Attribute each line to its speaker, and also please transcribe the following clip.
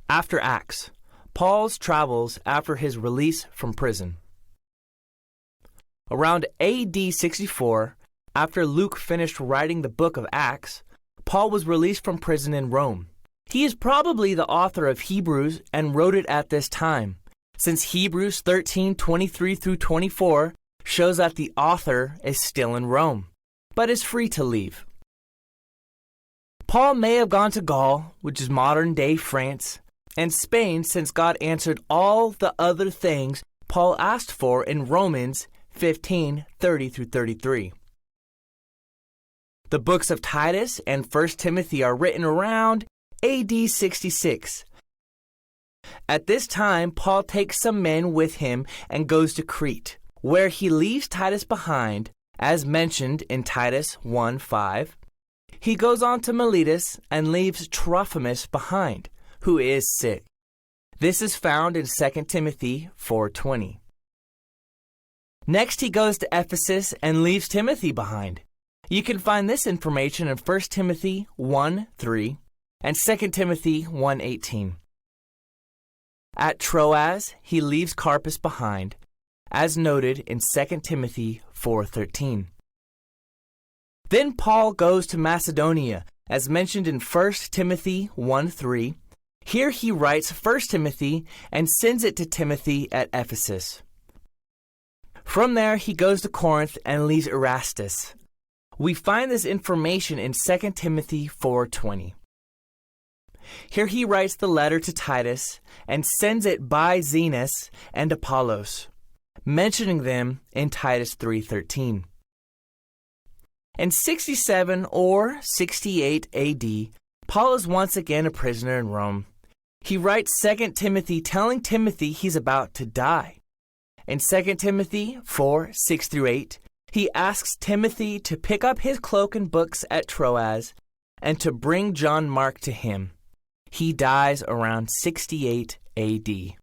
Speaker 1: After Acts, Paul's travels after his release from prison. Around AD 64, after Luke finished writing the book of Acts, Paul was released from prison in Rome. He is probably the author of Hebrews and wrote it at this time, since Hebrews 13:23 through 24 shows that the author is still in Rome, but is free to leave. Paul may have gone to Gaul, which is modern-day France, and Spain, since God answered all the other things Paul asked for in Romans 15:30 through 33. The books of Titus and 1 Timothy are written around AD 66. At this time, Paul takes some men with him and goes to Crete, where he leaves Titus behind, as mentioned in Titus 1:5. He goes on to Miletus and leaves Trophimus behind, who is sick. This is found in 2 Timothy 4:20. Next, he goes to Ephesus and leaves Timothy behind. You can find this information in 1 Timothy 1:3 and 2 Timothy 1:18. At Troas, he leaves Carpus behind, as noted in 2 Timothy 4:13. Then Paul goes to Macedonia, as mentioned in 1 Timothy 1:3. Here he writes 1 Timothy and sends it to Timothy at Ephesus. From there, he goes to Corinth and leaves Erastus. We find this information in 2 Timothy 4:20. Here he writes the letter to Titus and sends it by Zenas and Apollos, mentioning them in Titus 3:13. In 67 or 68 AD, Paul is once again a prisoner in Rome. He writes 2 Timothy telling Timothy he's about to die. In 2 Timothy 4:6 through 8, he asks Timothy to pick up his cloak and books at Troas and to bring John Mark to him. He dies around 68 AD.